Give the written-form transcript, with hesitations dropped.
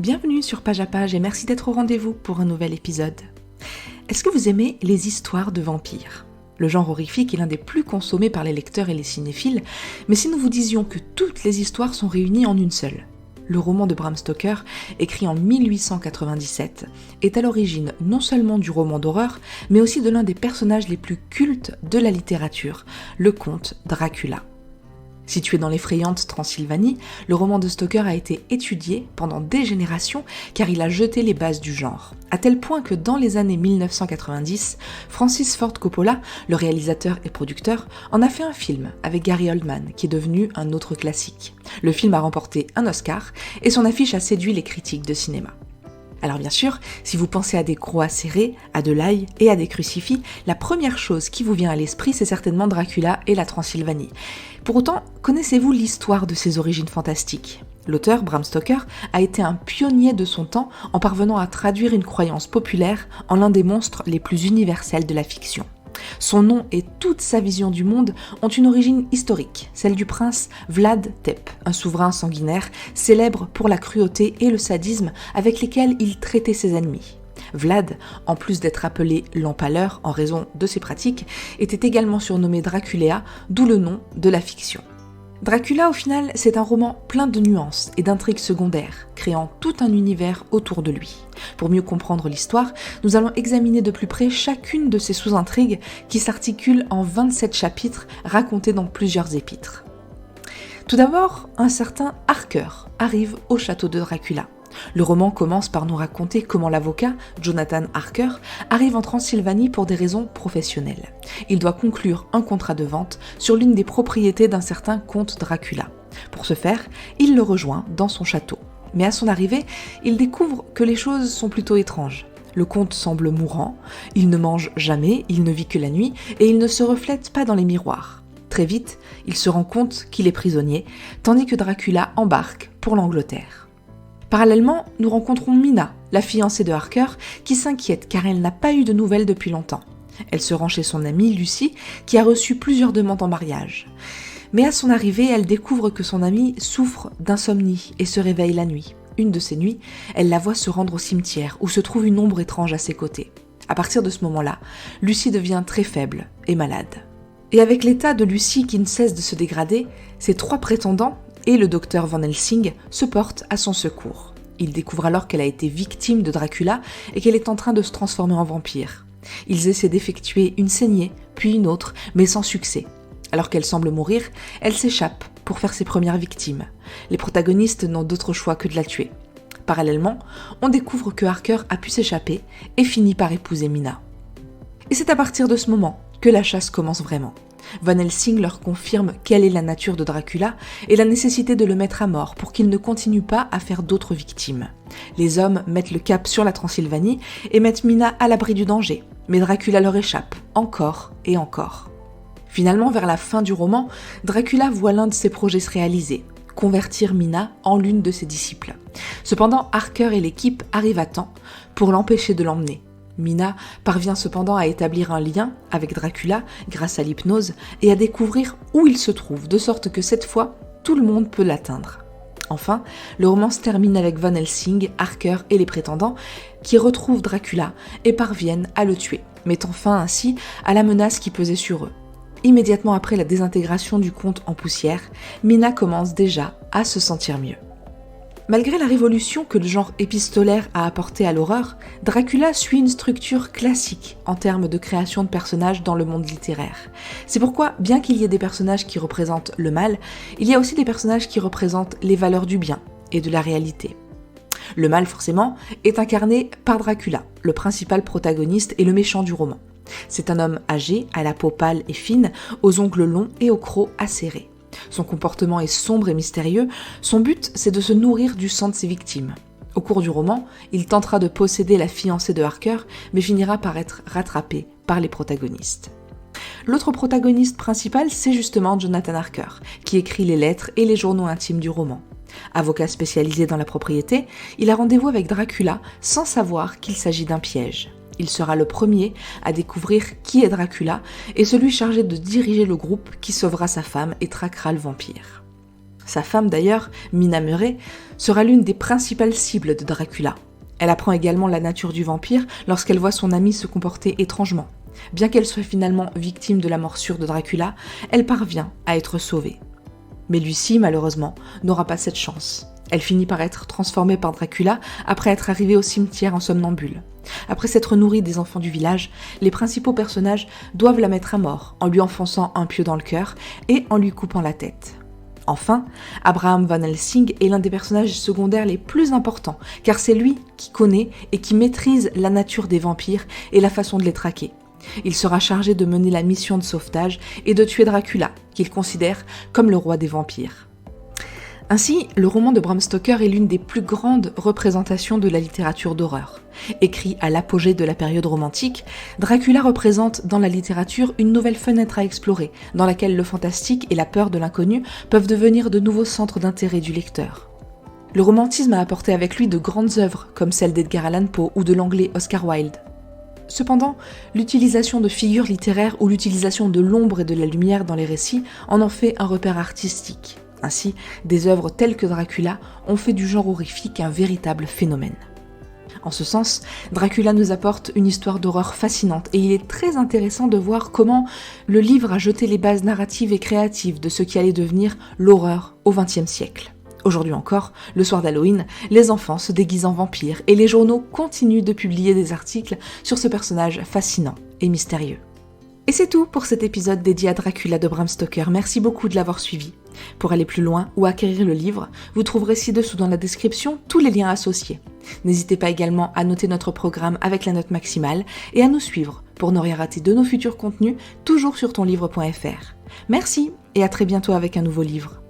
Bienvenue sur Page à Page et merci d'être au rendez-vous pour un nouvel épisode. Est-ce que vous aimez les histoires de vampires ? Le genre horrifique est l'un des plus consommés par les lecteurs et les cinéphiles, mais si nous vous disions que toutes les histoires sont réunies en une seule ? Le roman de Bram Stoker, écrit en 1897, est à l'origine non seulement du roman d'horreur, mais aussi de l'un des personnages les plus cultes de la littérature, le comte Dracula. Situé dans l'effrayante Transylvanie, le roman de Stoker a été étudié pendant des générations car il a jeté les bases du genre, à tel point que dans les années 1990, Francis Ford Coppola, le réalisateur et producteur, en a fait un film avec Gary Oldman qui est devenu un autre classique. Le film a remporté un Oscar et son affiche a séduit les critiques de cinéma. Alors bien sûr, si vous pensez à des croix serrées, à de l'ail et à des crucifix, la première chose qui vous vient à l'esprit, c'est certainement Dracula et la Transylvanie. Pour autant, connaissez-vous l'histoire de ces origines fantastiques ? L'auteur, Bram Stoker, a été un pionnier de son temps en parvenant à traduire une croyance populaire en l'un des monstres les plus universels de la fiction. Son nom et toute sa vision du monde ont une origine historique, celle du prince Vlad Tepes, un souverain sanguinaire célèbre pour la cruauté et le sadisme avec lesquels il traitait ses ennemis. Vlad, en plus d'être appelé l'Empaleur en raison de ses pratiques, était également surnommé Draculéa, d'où le nom de la fiction. Dracula, au final, c'est un roman plein de nuances et d'intrigues secondaires, créant tout un univers autour de lui. Pour mieux comprendre l'histoire, nous allons examiner de plus près chacune de ces sous-intrigues qui s'articulent en 27 chapitres racontés dans plusieurs épîtres. Tout d'abord, un certain Harker arrive au château de Dracula. Le roman commence par nous raconter comment l'avocat, Jonathan Harker, arrive en Transylvanie pour des raisons professionnelles. Il doit conclure un contrat de vente sur l'une des propriétés d'un certain comte Dracula. Pour ce faire, il le rejoint dans son château. Mais à son arrivée, il découvre que les choses sont plutôt étranges. Le comte semble mourant, il ne mange jamais, il ne vit que la nuit et il ne se reflète pas dans les miroirs. Très vite, il se rend compte qu'il est prisonnier, tandis que Dracula embarque pour l'Angleterre. Parallèlement, nous rencontrons Mina, la fiancée de Harker, qui s'inquiète car elle n'a pas eu de nouvelles depuis longtemps. Elle se rend chez son amie Lucy, qui a reçu plusieurs demandes en mariage. Mais à son arrivée, elle découvre que son amie souffre d'insomnie et se réveille la nuit. Une de ces nuits, elle la voit se rendre au cimetière, où se trouve une ombre étrange à ses côtés. À partir de ce moment-là, Lucy devient très faible et malade. Et avec l'état de Lucy qui ne cesse de se dégrader, ses 3 prétendants, et le docteur Van Helsing se porte à son secours. Il découvre alors qu'elle a été victime de Dracula et qu'elle est en train de se transformer en vampire. Ils essaient d'effectuer une saignée, puis une autre, mais sans succès. Alors qu'elle semble mourir, elle s'échappe pour faire ses premières victimes. Les protagonistes n'ont d'autre choix que de la tuer. Parallèlement, on découvre que Harker a pu s'échapper et finit par épouser Mina. Et c'est à partir de ce moment que la chasse commence vraiment. Van Helsing leur confirme quelle est la nature de Dracula et la nécessité de le mettre à mort pour qu'il ne continue pas à faire d'autres victimes. Les hommes mettent le cap sur la Transylvanie et mettent Mina à l'abri du danger, mais Dracula leur échappe, encore et encore. Finalement, vers la fin du roman, Dracula voit l'un de ses projets se réaliser, convertir Mina en l'une de ses disciples. Cependant, Harker et l'équipe arrivent à temps pour l'empêcher de l'emmener. Mina parvient cependant à établir un lien avec Dracula grâce à l'hypnose et à découvrir où il se trouve, de sorte que cette fois, tout le monde peut l'atteindre. Enfin, le roman se termine avec Van Helsing, Harker et les prétendants qui retrouvent Dracula et parviennent à le tuer, mettant fin ainsi à la menace qui pesait sur eux. Immédiatement après la désintégration du comte en poussière, Mina commence déjà à se sentir mieux. Malgré la révolution que le genre épistolaire a apportée à l'horreur, Dracula suit une structure classique en termes de création de personnages dans le monde littéraire. C'est pourquoi, bien qu'il y ait des personnages qui représentent le mal, il y a aussi des personnages qui représentent les valeurs du bien et de la réalité. Le mal, forcément, est incarné par Dracula, le principal protagoniste et le méchant du roman. C'est un homme âgé, à la peau pâle et fine, aux ongles longs et au croc acéré. Son comportement est sombre et mystérieux, son but c'est de se nourrir du sang de ses victimes. Au cours du roman, il tentera de posséder la fiancée de Harker, mais finira par être rattrapé par les protagonistes. L'autre protagoniste principal, c'est justement Jonathan Harker, qui écrit les lettres et les journaux intimes du roman. Avocat spécialisé dans la propriété, il a rendez-vous avec Dracula sans savoir qu'il s'agit d'un piège. Il sera le premier à découvrir qui est Dracula et celui chargé de diriger le groupe qui sauvera sa femme et traquera le vampire. Sa femme d'ailleurs, Mina Murray, sera l'une des principales cibles de Dracula. Elle apprend également la nature du vampire lorsqu'elle voit son ami se comporter étrangement. Bien qu'elle soit finalement victime de la morsure de Dracula, elle parvient à être sauvée. Mais Lucy, malheureusement, n'aura pas cette chance. Elle finit par être transformée par Dracula après être arrivée au cimetière en somnambule. Après s'être nourrie des enfants du village, les principaux personnages doivent la mettre à mort en lui enfonçant un pieu dans le cœur et en lui coupant la tête. Enfin, Abraham Van Helsing est l'un des personnages secondaires les plus importants, car c'est lui qui connaît et qui maîtrise la nature des vampires et la façon de les traquer. Il sera chargé de mener la mission de sauvetage et de tuer Dracula, qu'il considère comme le roi des vampires. Ainsi, le roman de Bram Stoker est l'une des plus grandes représentations de la littérature d'horreur. Écrit à l'apogée de la période romantique, Dracula représente dans la littérature une nouvelle fenêtre à explorer, dans laquelle le fantastique et la peur de l'inconnu peuvent devenir de nouveaux centres d'intérêt du lecteur. Le romantisme a apporté avec lui de grandes œuvres, comme celle d'Edgar Allan Poe ou de l'anglais Oscar Wilde. Cependant, l'utilisation de figures littéraires ou l'utilisation de l'ombre et de la lumière dans les récits en fait un repère artistique. Ainsi, des œuvres telles que Dracula ont fait du genre horrifique un véritable phénomène. En ce sens, Dracula nous apporte une histoire d'horreur fascinante et il est très intéressant de voir comment le livre a jeté les bases narratives et créatives de ce qui allait devenir l'horreur au XXe siècle. Aujourd'hui encore, le soir d'Halloween, les enfants se déguisent en vampires et les journaux continuent de publier des articles sur ce personnage fascinant et mystérieux. Et c'est tout pour cet épisode dédié à Dracula de Bram Stoker. Merci beaucoup de l'avoir suivi. Pour aller plus loin ou acquérir le livre, vous trouverez ci-dessous dans la description tous les liens associés. N'hésitez pas également à noter notre programme avec la note maximale et à nous suivre pour ne rien rater de nos futurs contenus, toujours sur tonlivre.fr. Merci et à très bientôt avec un nouveau livre.